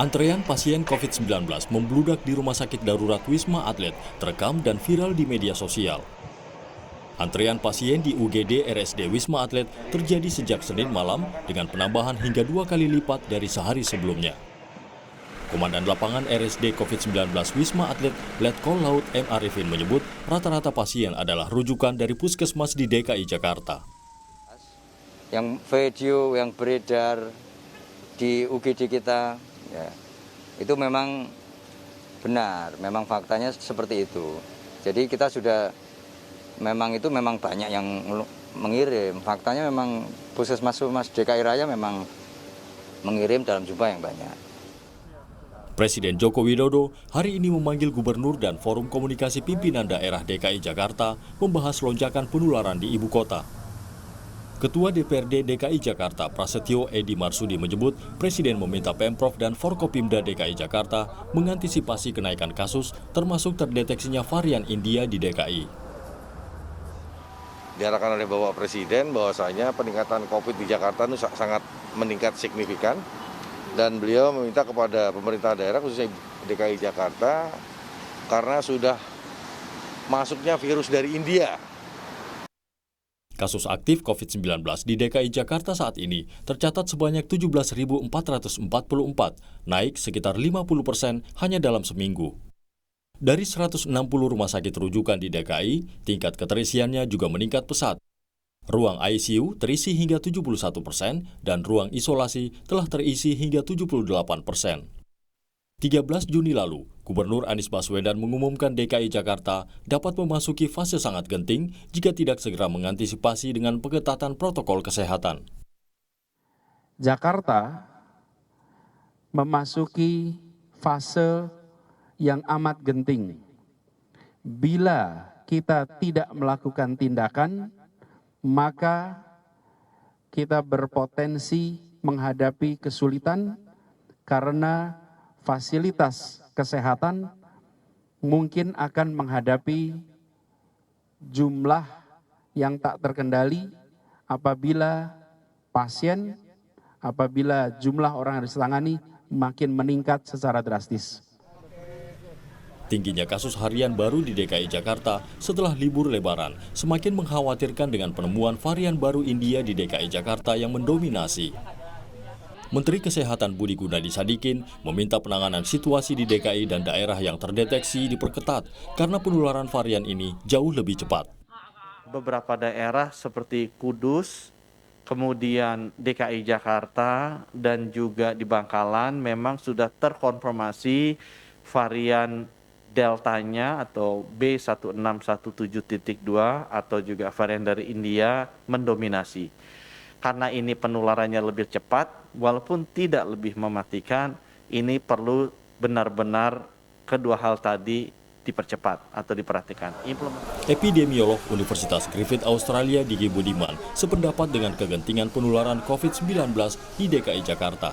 Antrean pasien COVID-19 membludak di Rumah Sakit Darurat Wisma Atlet terekam dan viral di media sosial. Antrean pasien di UGD RSD Wisma Atlet terjadi sejak Senin malam dengan penambahan hingga 2 kali lipat dari sehari sebelumnya. Komandan lapangan RSD COVID-19 Wisma Atlet Letkol Laut M. Arifin menyebut rata-rata pasien adalah rujukan dari puskesmas di DKI Jakarta. Yang video yang beredar di UGD kita, ya, itu memang benar, memang faktanya seperti itu. Jadi kita sudah memang banyak yang mengirim. Faktanya memang puskesmas DKI Raya memang mengirim dalam jumlah yang banyak. Presiden Joko Widodo hari ini memanggil gubernur dan forum komunikasi pimpinan daerah DKI Jakarta membahas lonjakan penularan di ibu kota. Ketua DPRD DKI Jakarta Prasetyo Edi Marsudi menyebut Presiden meminta Pemprov dan Forkopimda DKI Jakarta mengantisipasi kenaikan kasus termasuk terdeteksinya varian India di DKI. Diarahkan oleh Bapak Presiden bahwasanya peningkatan COVID di Jakarta itu sangat meningkat signifikan dan beliau meminta kepada pemerintah daerah khususnya DKI Jakarta karena sudah masuknya virus dari India. Kasus aktif COVID-19 di DKI Jakarta saat ini tercatat sebanyak 17.444, naik sekitar 50% hanya dalam seminggu. Dari 160 rumah sakit rujukan di DKI, tingkat keterisiannya juga meningkat pesat. Ruang ICU terisi hingga 71% dan ruang isolasi telah terisi hingga 78%. 13 Juni lalu, Gubernur Anies Baswedan mengumumkan DKI Jakarta dapat memasuki fase sangat genting jika tidak segera mengantisipasi dengan pengetatan protokol kesehatan. Jakarta memasuki fase yang amat genting. Bila kita tidak melakukan tindakan, maka kita berpotensi menghadapi kesulitan karena fasilitas kesehatan mungkin akan menghadapi jumlah yang tak terkendali apabila jumlah orang yang harus ditangani makin meningkat secara drastis. Tingginya kasus harian baru di DKI Jakarta setelah libur Lebaran semakin mengkhawatirkan dengan penemuan varian baru India di DKI Jakarta yang mendominasi. Menteri Kesehatan Budi Gunadi Sadikin meminta penanganan situasi di DKI dan daerah yang terdeteksi diperketat karena penularan varian ini jauh lebih cepat. Beberapa daerah seperti Kudus, kemudian DKI Jakarta, dan juga di Bangkalan memang sudah terkonfirmasi varian deltanya atau B1617.2 atau juga varian dari India mendominasi. Karena ini penularannya lebih cepat, walaupun tidak lebih mematikan, ini perlu benar-benar kedua hal tadi dipercepat atau diperhatikan. Epidemiolog Universitas Griffith Australia Diki Budiman sependapat dengan kegentingan penularan COVID-19 di DKI Jakarta.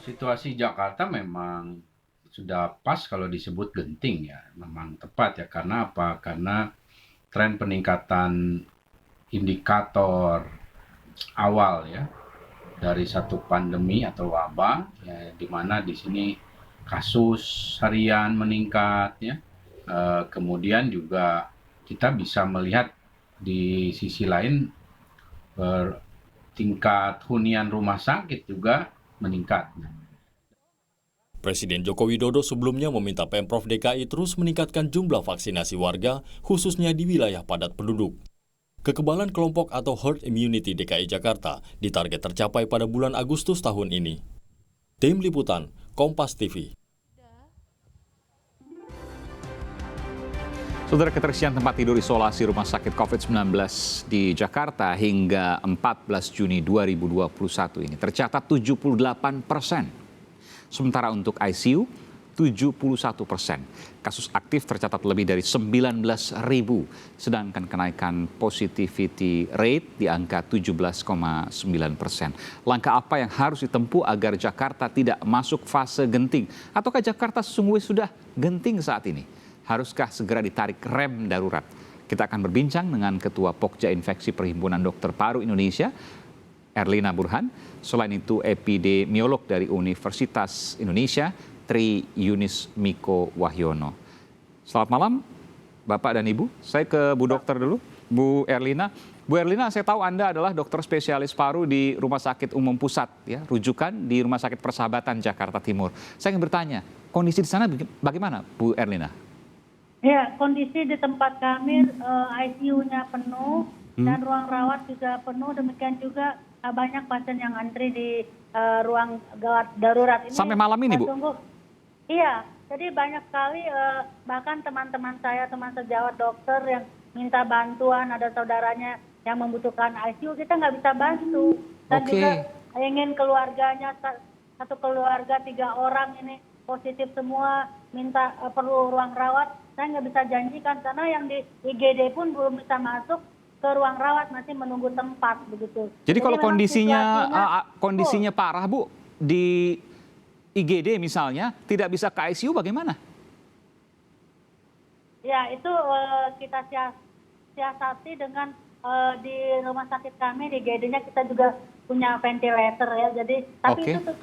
Situasi Jakarta memang sudah pas kalau disebut genting ya, memang tepat ya. Karena apa? Karena tren peningkatan indikator awal ya dari satu pandemi atau wabah ya, di mana di sini kasus harian meningkat ya, kemudian juga kita bisa melihat di sisi lain tingkat hunian rumah sakit juga meningkat. Presiden Joko Widodo sebelumnya meminta Pemprov DKI terus meningkatkan jumlah vaksinasi warga khususnya di wilayah padat penduduk. Kekebalan kelompok atau herd immunity DKI Jakarta ditarget tercapai pada bulan Agustus tahun ini. Tim Liputan, Kompas TV. Saudara, keterisian tempat tidur isolasi rumah sakit COVID-19 di Jakarta hingga 14 Juni 2021 ini tercatat 78%. Sementara untuk ICU, 71%. Kasus aktif tercatat lebih dari 19.000, sedangkan kenaikan positivity rate di angka 17,9%. Langkah apa yang harus ditempuh agar Jakarta tidak masuk fase genting? Ataukah Jakarta sesungguhnya sudah genting saat ini? Haruskah segera ditarik rem darurat? Kita akan berbincang dengan Ketua Pokja Infeksi Perhimpunan Dokter Paru Indonesia, Erlina Burhan, Selain itu, epidemiolog dari Universitas Indonesia, Tri Yunis Miko Wahyono. Selamat malam, Bapak dan Ibu. Saya ke Bu Dokter dulu, Bu Erlina. Bu Erlina, saya tahu Anda adalah dokter spesialis paru di Rumah Sakit Umum Pusat, ya, rujukan di Rumah Sakit Persahabatan Jakarta Timur. Saya ingin bertanya, kondisi di sana bagaimana, Bu Erlina? Ya, kondisi di tempat kami ICU-nya penuh dan ruang rawat juga penuh. Demikian juga banyak pasien yang antri di ruang gawat darurat ini. Sampai malam ini, Bu? Iya, jadi banyak sekali bahkan teman-teman saya, teman sejawat dokter yang minta bantuan, ada saudaranya yang membutuhkan ICU, kita nggak bisa bantu. Dan juga ingin keluarganya, satu keluarga 3 orang ini positif semua, minta perlu ruang rawat. Saya nggak bisa janjikan karena yang di IGD pun belum bisa masuk ke ruang rawat, masih menunggu tempat begitu. Jadi kalau kondisinya parah, Bu, di IGD misalnya tidak bisa ke ICU bagaimana? Ya, itu kita siasati dengan di rumah sakit kami di IGD-nya kita juga punya ventilator ya. Jadi tapi itu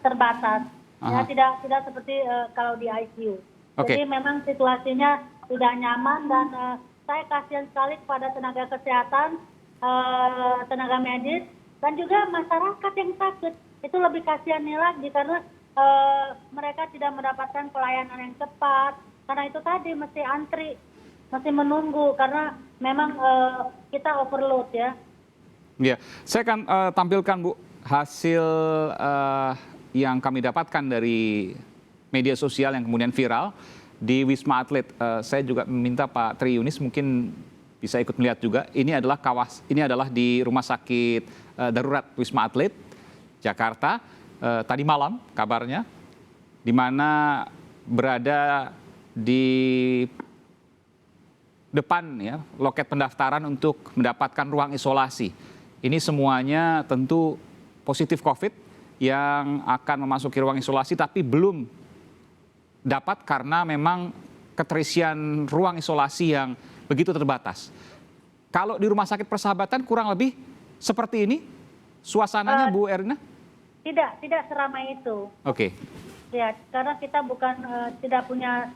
terbatas. Ya, tidak seperti kalau di ICU. Jadi memang situasinya tidak nyaman dan saya kasihan sekali kepada tenaga kesehatan, tenaga medis, dan juga masyarakat yang sakit. Itu lebih kasihannya lagi karena mereka tidak mendapatkan pelayanan yang cepat. Karena itu tadi mesti antri, mesti menunggu karena memang kita overload ya. Ya, saya akan tampilkan, Bu, hasil yang kami dapatkan dari media sosial yang kemudian viral di Wisma Atlet. Saya juga meminta Pak Tri Yunis mungkin bisa ikut melihat juga. Ini adalah di Rumah Sakit Darurat Wisma Atlet Jakarta tadi malam kabarnya, di mana berada di depan ya loket pendaftaran untuk mendapatkan ruang isolasi. Ini semuanya tentu positif COVID yang akan memasuki ruang isolasi tapi belum dapat karena memang keterisian ruang isolasi yang begitu terbatas. Kalau di Rumah Sakit Persahabatan kurang lebih seperti ini suasananya, Bu Erlina? Tidak seramai itu. Oke. Ya, karena kita tidak punya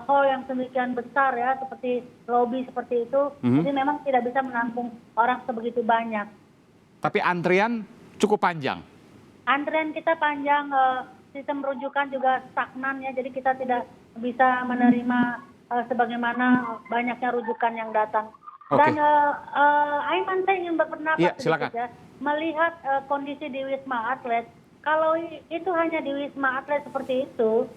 hall yang demikian besar ya, seperti lobby seperti itu. Jadi memang tidak bisa menampung orang sebegitu banyak. Tapi antrian cukup panjang? Antrian kita panjang, sistem rujukan juga stagnan ya, jadi kita tidak bisa menerima sebagaimana banyaknya rujukan yang datang. Dan Aiman, saya ingin berpendapat sedikit ya, melihat kondisi di Wisma Atlet, kalau itu hanya di Wisma Atlet seperti itu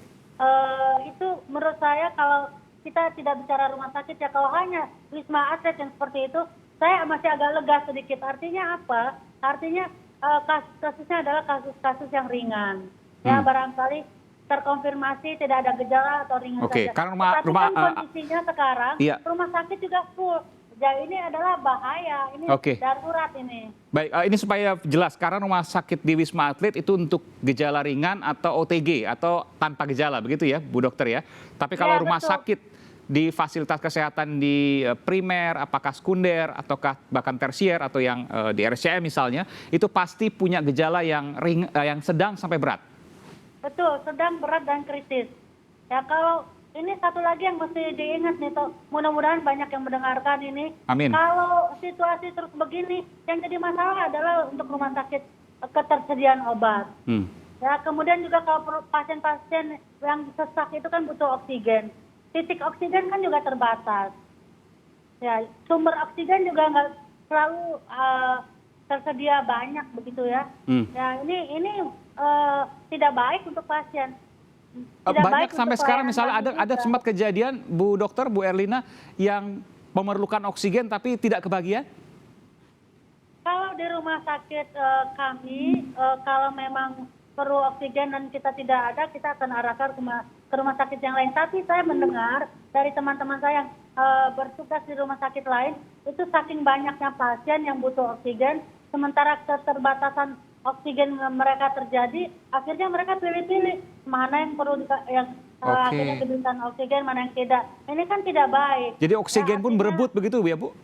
menurut saya kalau kita tidak bicara rumah sakit ya, kalau hanya Wisma Atlet yang seperti itu, saya masih agak lega sedikit. Artinya apa? Artinya kasusnya adalah kasus-kasus yang ringan. Ya, barangkali terkonfirmasi tidak ada gejala atau ringan saja. Tapi kan kondisinya sekarang rumah sakit juga full. Jadi ini adalah bahaya, ini darurat ini. Baik, ini supaya jelas, karena rumah sakit di Wisma Atlet itu untuk gejala ringan atau OTG atau tanpa gejala, begitu ya Bu Dokter ya. Tapi kalau rumah sakit di fasilitas kesehatan di primer, apakah sekunder, ataukah bahkan tersier atau yang di RSCM misalnya, itu pasti punya gejala yang sedang sampai berat. Betul, sedang, berat, dan kritis. Ya, kalau ini satu lagi yang mesti diingat nih, mudah-mudahan banyak yang mendengarkan ini. Amin. Kalau situasi terus begini, yang jadi masalah adalah untuk rumah sakit ketersediaan obat. Ya, kemudian juga kalau pasien-pasien yang sesak itu kan butuh oksigen. Titik oksigen kan juga terbatas. Ya, sumber oksigen juga nggak selalu tersedia banyak begitu ya. Ya, ini tidak baik untuk pasien. Banyak sampai sekarang misalnya ada sempat kejadian Bu Dokter, Bu Erlina yang memerlukan oksigen tapi tidak kebagian? Kalau di rumah sakit kami, kalau memang perlu oksigen dan kita tidak ada, kita akan arahkan ke rumah sakit yang lain. Tapi saya mendengar dari teman-teman saya yang bertugas di rumah sakit lain, itu saking banyaknya pasien yang butuh oksigen, sementara keterbatasan oksigen mereka terjadi, akhirnya mereka pilih-pilih mana yang perlu akhirnya diberikan oksigen, mana yang tidak. Ini kan tidak baik. Jadi oksigen pun berebut begitu ya, Bu?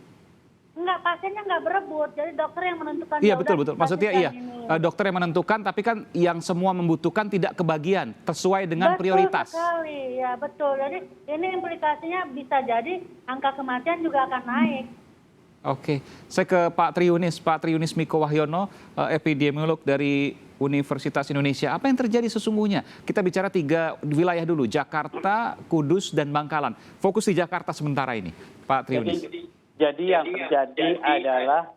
Enggak, pasiennya nggak berebut, jadi dokter yang menentukan. Iya, ya betul, udah, betul. Maksudnya iya, ini. dokter yang menentukan, tapi kan yang semua membutuhkan tidak kebagian, sesuai dengan prioritas. Betul sekali, ya betul. Jadi ini implikasinya bisa jadi angka kematian juga akan naik. Oke, saya ke Pak Triunis Miko Wahyono, epidemiolog dari Universitas Indonesia. Apa yang terjadi sesungguhnya? Kita bicara 3 wilayah dulu, Jakarta, Kudus, dan Bangkalan. Fokus di Jakarta sementara ini, Pak Triunis. Jadi yang terjadi adalah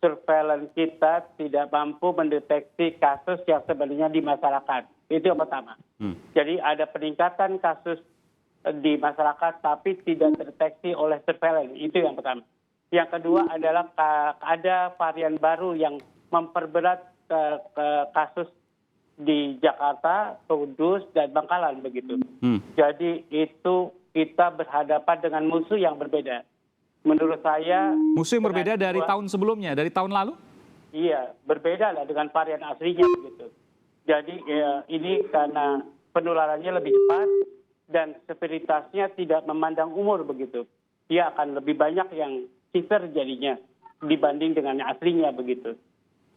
surveillance kita tidak mampu mendeteksi kasus yang sebenarnya di masyarakat. Itu yang pertama. Jadi ada peningkatan kasus di masyarakat tapi tidak terdeteksi oleh surveillance. Itu yang pertama. Yang kedua adalah ada varian baru yang memperberat kasus di Jakarta, Kudus, dan Bangkalan begitu. Jadi itu kita berhadapan dengan musuh yang berbeda. Menurut saya musuh yang berbeda dari tahun sebelumnya, dari tahun lalu? Iya, berbeda lah dengan varian aslinya begitu. Jadi ini karena penularannya lebih cepat dan severitasnya tidak memandang umur begitu. Dia akan lebih banyak yang severe jadinya dibanding dengan yang aslinya begitu.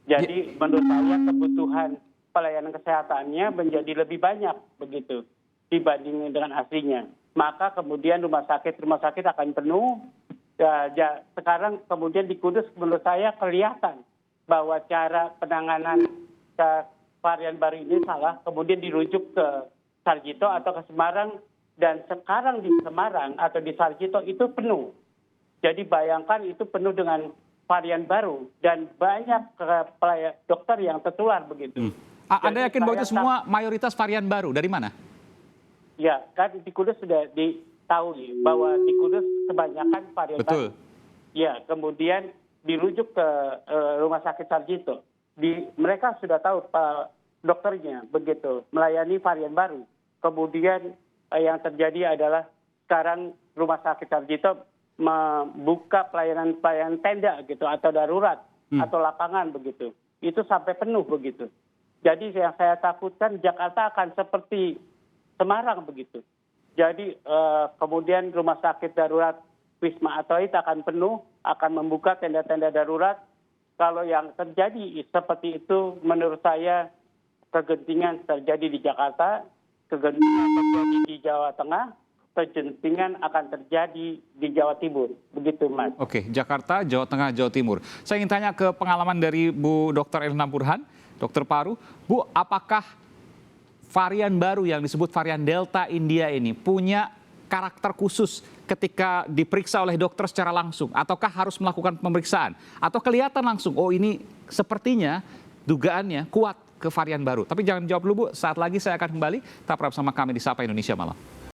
Jadi menurut saya kebutuhan pelayanan kesehatannya menjadi lebih banyak begitu dibanding dengan aslinya. Maka kemudian rumah sakit akan penuh. Sekarang kemudian di Kudus menurut saya kelihatan bahwa cara penanganan varian baru ini salah, kemudian dirujuk ke Sarjito atau ke Semarang, dan sekarang di Semarang atau di Sarjito itu penuh. Jadi bayangkan itu penuh dengan varian baru dan banyak dokter yang tertular begitu. Anda yakin bahwa itu semua mayoritas varian baru? Dari mana? Ya, kan di Kudus sudah diketahui bahwa di Kudus kebanyakan varian baru. Ya, kemudian dirujuk ke Rumah Sakit Sarjito. Mereka sudah tahu dokternya begitu melayani varian baru. Kemudian yang terjadi adalah sekarang Rumah Sakit Sarjito membuka pelayanan tenda gitu atau darurat atau lapangan begitu. Itu sampai penuh begitu. Jadi yang saya takutkan Jakarta akan seperti Semarang begitu. Jadi kemudian rumah sakit darurat Wisma Atlet akan penuh, akan membuka tenda-tenda darurat. Kalau yang terjadi seperti itu menurut saya kegentingan terjadi di Jakarta, kegentingan terjadi di Jawa Tengah, kegentingan akan terjadi di Jawa Timur. Begitu, Mas. Oke, Jakarta, Jawa Tengah, Jawa Timur. Saya ingin tanya ke pengalaman dari Bu Dr. Elna Burhan, dokter paru. Bu, apakah varian baru yang disebut varian Delta India ini punya karakter khusus ketika diperiksa oleh dokter secara langsung? Ataukah harus melakukan pemeriksaan? Atau kelihatan langsung, oh ini sepertinya dugaannya kuat ke varian baru. Tapi jangan jawab dulu, Bu. Saat lagi saya akan kembali. Tetap bersama kami di Sapa Indonesia Malam.